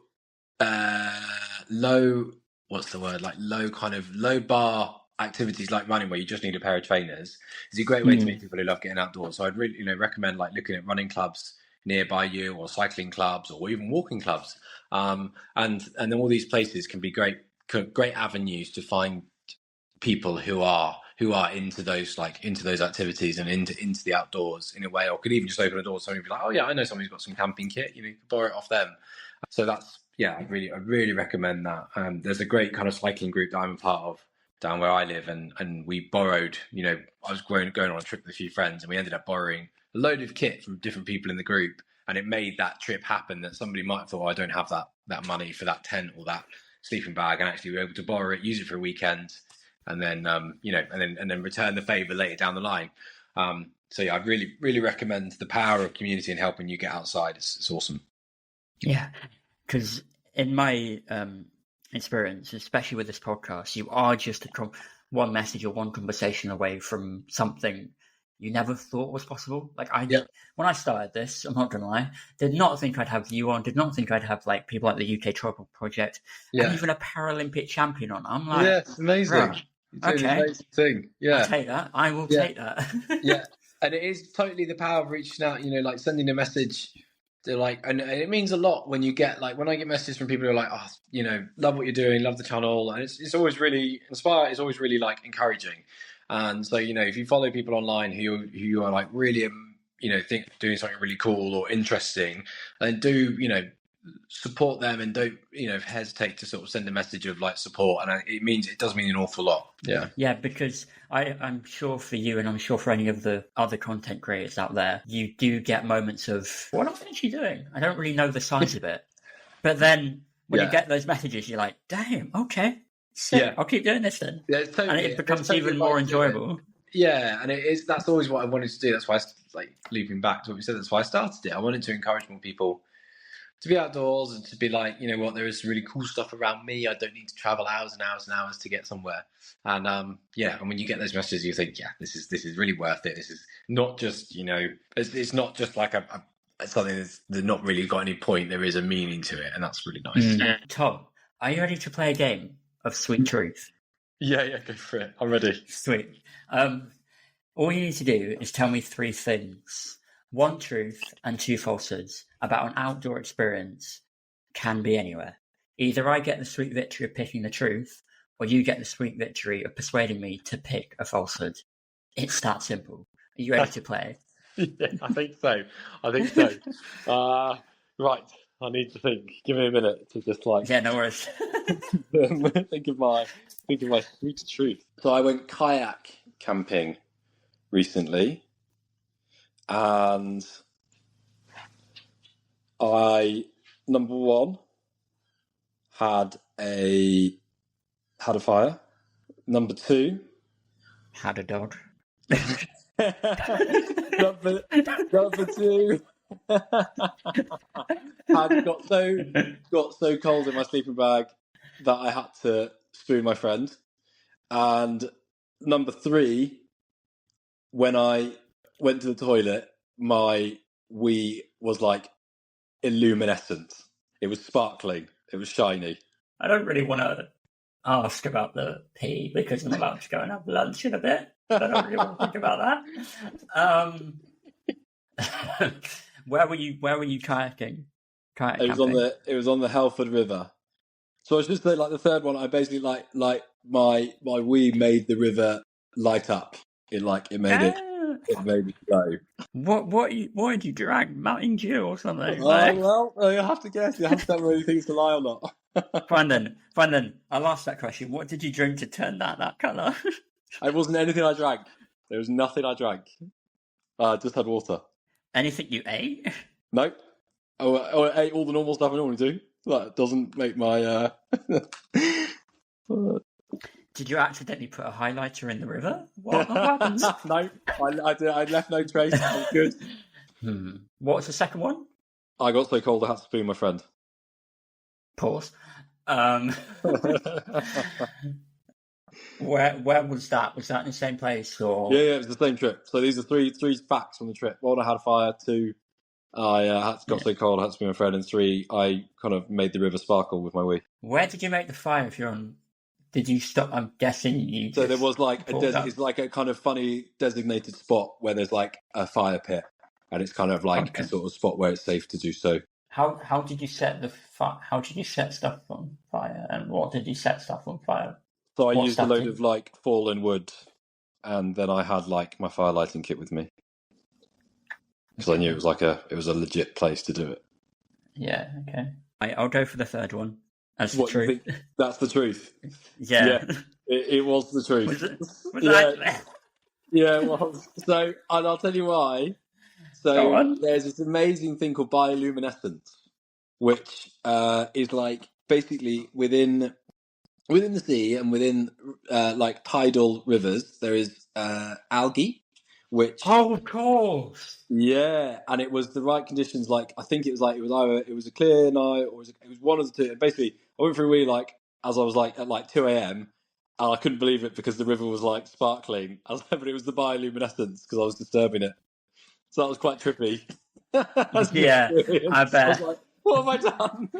what's the word? Like low bar activities like running, where you just need a pair of trainers, is a great way to meet people who love getting outdoors. So I'd really, recommend like looking at running clubs nearby you, or cycling clubs, or even walking clubs. And then all these places can be great avenues to find people who are into those activities and into the outdoors in a way, or could even just open a door. Somebody be like, oh yeah, I know somebody's got some camping kit, you can borrow it off them. So that's, I really recommend that. There's a great kind of cycling group that I'm a part of down where I live, and we borrowed, I was going on a trip with a few friends, and we ended up borrowing a load of kit from different people in the group, and it made that trip happen. That somebody might have thought, I don't have that money for that tent or that sleeping bag, and actually we were able to borrow it, use it for a weekend, and then and then return the favour later down the line. So yeah, I really recommend the power of community and helping you get outside. It's awesome. Yeah, because in my experience, especially with this podcast, you are just one message or one conversation away from something you never thought was possible. Like when I started this, I'm not gonna lie, did not think I'd have you on, did not think I'd have like people like the UK Tropical Project, and even a Paralympic champion on. I'm like, it's amazing. Right, okay, amazing thing. Yeah, I'll take that. I will take that. Yeah, and it is totally the power of reaching out. like sending a message. And it means a lot when you get when I get messages from people who are like, oh, love what you're doing, love the channel, and it's always really inspiring. It's always really like encouraging. And so if you follow people online who are like really think doing something really cool or interesting, then do support them and don't, hesitate to sort of send a message of like support. And it does mean an awful lot. Yeah. Yeah, because I'm sure for you, and I'm sure for any of the other content creators out there, you do get moments of, what am I actually doing? I don't really know the size of it. But then when you get those messages, you're like, damn, okay, sick. I'll keep doing this then. Yeah, totally, and it becomes even more enjoyable. Yeah, and that's always what I wanted to do. That's why, looping back to what we said, that's why I started it. I wanted to encourage more people to be outdoors and to be like, you know what, there is really cool stuff around me. I don't need to travel hours and hours and hours to get somewhere. And and when you get those messages, you think, yeah, this is really worth it. This is not just, it's not just like something that's not really got any point. There is a meaning to it, and that's really nice. Tom, are you ready to play a game of Sweet Truth? Yeah, go for it. I'm ready. Sweet. All you need to do is tell me 3 things, 1 truth and 2 falsehoods about an outdoor experience. Can be anywhere. Either I get the sweet victory of picking the truth, or you get the sweet victory of persuading me to pick a falsehood. It's that simple. Are you ready to play? Yeah, I think so. Right. I need to think. Give me a minute to just Yeah, no worries. think of my sweet truth. So I went kayak camping recently, and I, number 1, had a fire. Number 2, had a dog. number 2, I got so cold in my sleeping bag that I had to spoon my friend. And number 3, when I went to the toilet, my wee was like illuminescent. It was sparkling. It was shiny. I don't really want to ask about the pee because I'm about to go and have lunch in a bit. I don't really want to think about that. Where were you kayaking? It was on the Helford River. So I was just saying, like the third one, I basically like my wee made the river light up. It made it glow. What did you drag? Mountain Dew or something? Well, you have to guess. You have to tell me whether you think it's a lie or not. Fine then. I'll ask that question. What did you drink to turn that colour? It wasn't anything I drank. There was nothing I drank. I just had water. Anything you ate? Nope. I ate all the normal stuff I normally do. That doesn't make my... Did you accidentally put a highlighter in the river? What happened? No, I left no trace. It was good. What was the second one? I got so cold I had to spoon my friend. Pause. Where was that? Was that in the same place or? Yeah, it was the same trip. So these are three facts from the trip. 1, I had a fire. 2, I got so cold I had to spoon my friend. And 3, I kind of made the river sparkle with my wee. Where did you make the fire? If you're on, did you stop? I'm guessing you. So there was it's like a kind of funny designated spot where there's like a fire pit, and it's kind of like a sort of spot where it's safe to do so. How did you set How did you set stuff on fire, and what did you set stuff on fire? So I used a load of like fallen wood, and then I had like my fire lighting kit with me because I knew it was a legit place to do it. Yeah. Okay. I'll go for the third one. That's the truth. That's the truth. Yeah. It was the truth. Was that? Yeah, it was. So, and I'll tell you why. So there's this amazing thing called bioluminescence, which is like basically within the sea and within like tidal rivers, there is algae, which of course, yeah, and it was the right conditions. Like I think it was either it was a clear night or it was one of the two. And basically, I went for a wee like as I was like at like 2 a.m. and I couldn't believe it because the river was like sparkling. But it was the bioluminescence because I was disturbing it. So that was quite trippy. Yeah, I bet. I was like, what have I done?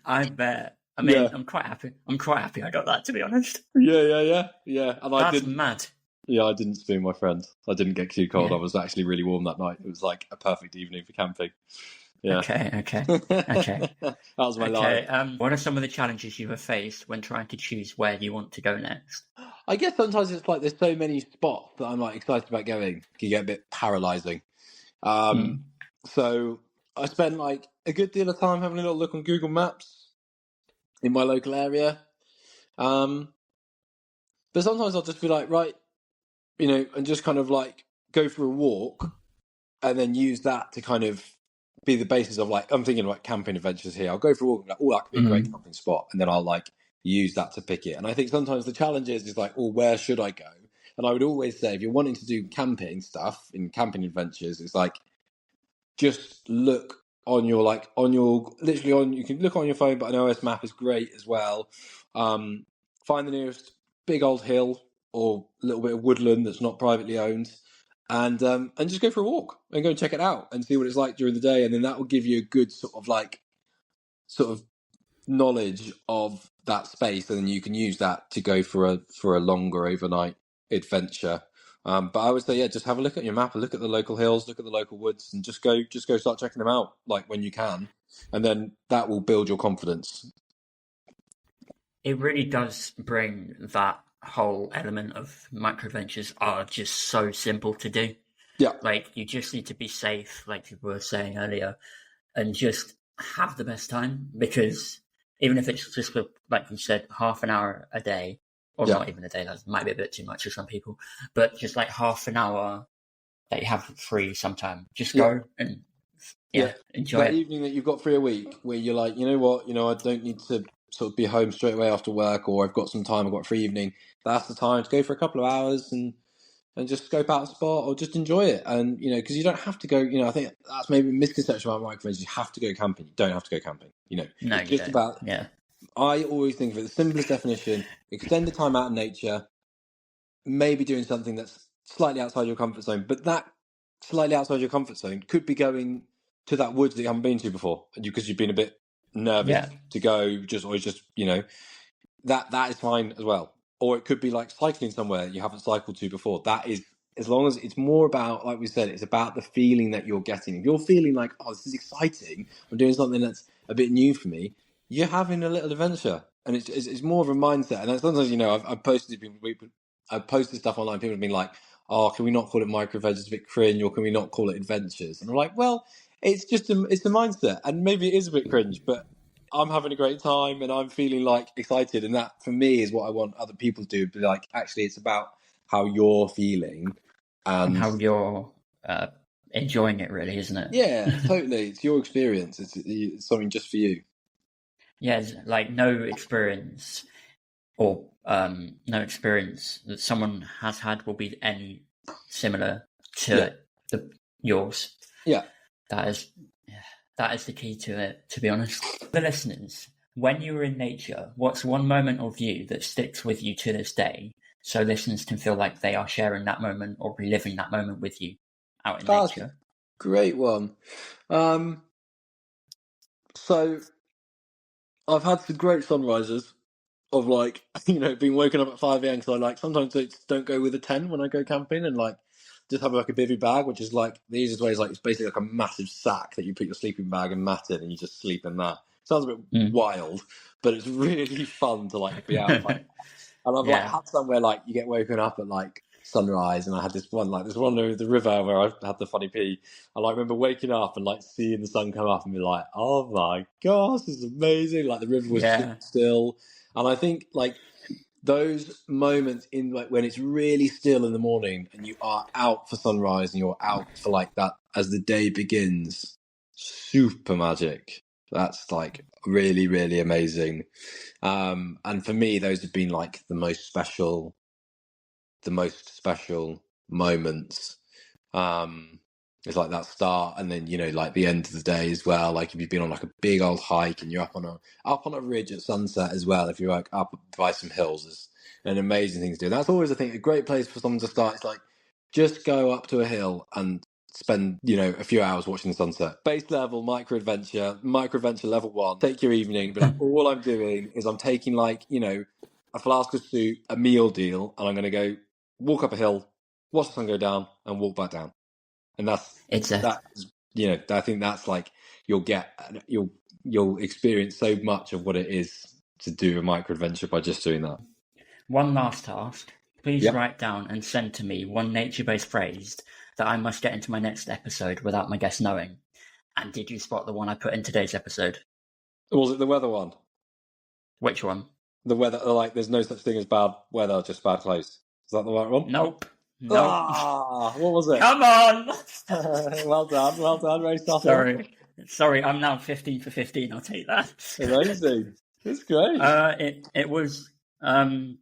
I bet. I mean, yeah. I'm quite happy I got that, to be honest. Yeah. And That's mad. Yeah, I didn't spoon my friend. I didn't get too cold. Yeah. I was actually really warm that night. It was like a perfect evening for camping. Yeah. Okay. That was my lie. What are some of the challenges you have faced when trying to choose where you want to go next? I guess sometimes it's like there's so many spots that I'm like excited about going. It can get a bit paralysing. So I spent like a good deal of time having a little look on Google Maps in my local area. But sometimes I'll just be like, right, and just kind of like go for a walk and then use that to kind of be the basis of like, I'm thinking like camping adventures here. I'll go for a walk and be like, oh, that could be a great camping spot. And then I'll like use that to pick it. And I think sometimes the challenge is like, oh, where should I go? And I would always say, if you're wanting to do camping stuff in camping adventures, it's like, just look on your, you can look on your phone, but an OS map is great as well. Find the nearest big old hill or a little bit of woodland that's not privately owned, and just go for a walk and go and check it out and see what it's like during the day. And then that will give you a good sort of knowledge of that space, and then you can use that to go for a longer overnight adventure. But I would say, yeah, just have a look at your map, look at the local hills, look at the local woods, and just go start checking them out, like when you can, and then that will build your confidence. It really does bring that whole element of microadventures are just so simple to do. Yeah. Like, you just need to be safe, like you were saying earlier, and just have the best time, because even if it's just, like you said, half an hour a day, or not even a day, that might be a bit too much for some people, but just like half an hour that you have free sometime, just go and enjoy that it. evening that you've got free a week, where you're like, you know what, I don't need to sort of be home straight away after work, or I've got some time, I've got a free evening. That's the time to go for a couple of hours and just scope out a spot or just enjoy it. And, because you don't have to go, I think that's maybe a misconception about microadventures. You have to go camping. You don't have to go camping. No, it's just about, I always think of it, the simplest definition, extended time out in nature, maybe doing something that's slightly outside your comfort zone, but that slightly outside your comfort zone could be going to that woods that you haven't been to before because you've been a bit nervous to go, that is fine as well. Or it could be like cycling somewhere you haven't cycled to before. That is, as long as it's more about, like we said, it's about the feeling that you're getting. If you're feeling like, oh, this is exciting, I'm doing something that's a bit new for me, you're having a little adventure. And it's more of a mindset. And sometimes, I've posted stuff online, people have been like, oh, can we not call it microadventures, it's a bit cringe, or can we not call it adventures? And I'm like, well, it's just it's a mindset, and maybe it is a bit cringe, but I'm having a great time and I'm feeling like excited, and that for me is what I want other people to do. But like, actually, it's about how you're feeling and how you're enjoying it, really, isn't it? Yeah, totally. It's your experience. It's something just for you. Yeah, like no experience that someone has had will be any similar to yours. Yeah. That is the key to it, to be honest. The listeners, when you were in nature, what's one moment or view that sticks with you to this day, so listeners can feel like they are sharing that moment or reliving that moment with you out in nature? Great one. So I've had some great sunrises of like, being woken up at 5 a.m. So I like sometimes don't go with a 10 when I go camping, and like just have like a bivvy bag, which is like the easiest way is like it's basically like a massive sack that you put your sleeping bag and mat in, and you just sleep in that. Sounds a bit wild, but it's really fun to like be out like that. And I've like had somewhere like you get woken up at like sunrise, and I had this one over the river where I had the funny pee. I like remember waking up and like seeing the sun come up and be like, oh my gosh, this is amazing. Like the river was still. And I think like those moments in like when it's really still in the morning and you are out for sunrise and you're out for like that as the day begins, super magic. That's like really, really amazing. And for me, those have been like the most special moments. It's like that start, and then like the end of the day as well. Like if you've been on like a big old hike and you're up on a ridge at sunset as well. If you're like up by some hills, it's an amazing thing to do. That's always, I think, a great place for someone to start. It's like just go up to a hill and spend a few hours watching the sunset. Base level microadventure level 1. Take your evening, but like, all I'm doing is I'm taking like a flask of soup, a meal deal, and I'm going to go walk up a hill, watch the sun go down, and walk back down. And I think that's like you'll experience so much of what it is to do a microadventure by just doing that. One last task. Please write down and send to me one nature-based phrase that I must get into my next episode without my guest knowing. And did you spot the one I put in today's episode? Was it the weather one? Which one? The weather, like, there's no such thing as bad weather, just bad clothes. Is that the right one? Nope. Ah, what was it? Come on! Well done, very soft. Sorry, I'm now 15 for 15, I'll take that. Amazing. That's great. It was, The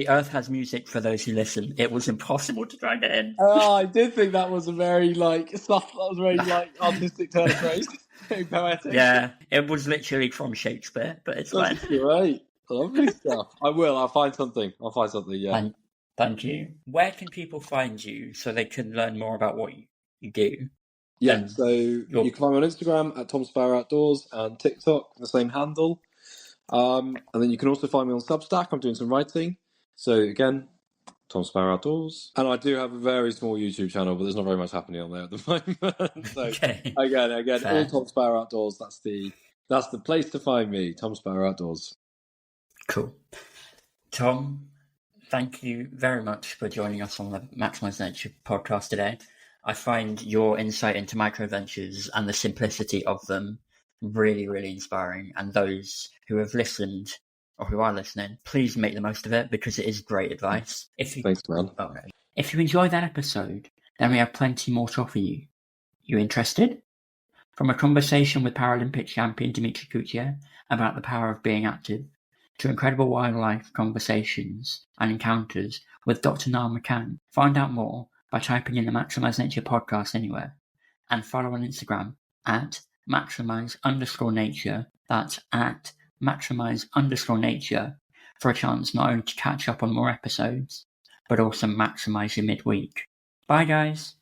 Earth Has Music for Those Who Listen. It was impossible to try and get in. Oh, I did think that was a very, artistic turn of phrase. Very poetic. Yeah, it was literally from Shakespeare, but it's fine. That's great. Lovely stuff. I'll find something, yeah. Thank you. Where can people find you so they can learn more about what you do? Yeah, so you can find me on Instagram at Tom Sparrow Outdoors and TikTok, the same handle. And then you can also find me on Substack. I'm doing some writing. So again, Tom Sparrow Outdoors. And I do have a very small YouTube channel, but there's not very much happening on there at the moment. So Okay. Again, Fair. all Tom Sparrow Outdoors. That's the place to find me, Tom Sparrow Outdoors. Cool. Tom, thank you very much for joining us on the Maximise Nature podcast today. I find your insight into microadventures and the simplicity of them really, really inspiring. And those who have listened or who are listening, please make the most of it because it is great advice. Thanks, man. Okay. If you enjoyed that episode, then we have plenty more to offer you. You interested? From a conversation with Paralympic champion Dimitri Coutier about the power of being active, to incredible wildlife conversations and encounters with Dr. Niall McCann. Find out more by typing in the Maximise Nature podcast anywhere and follow on Instagram at Maximise_Nature. That's at Maximise_Nature for a chance not only to catch up on more episodes, but also maximise your midweek. Bye guys.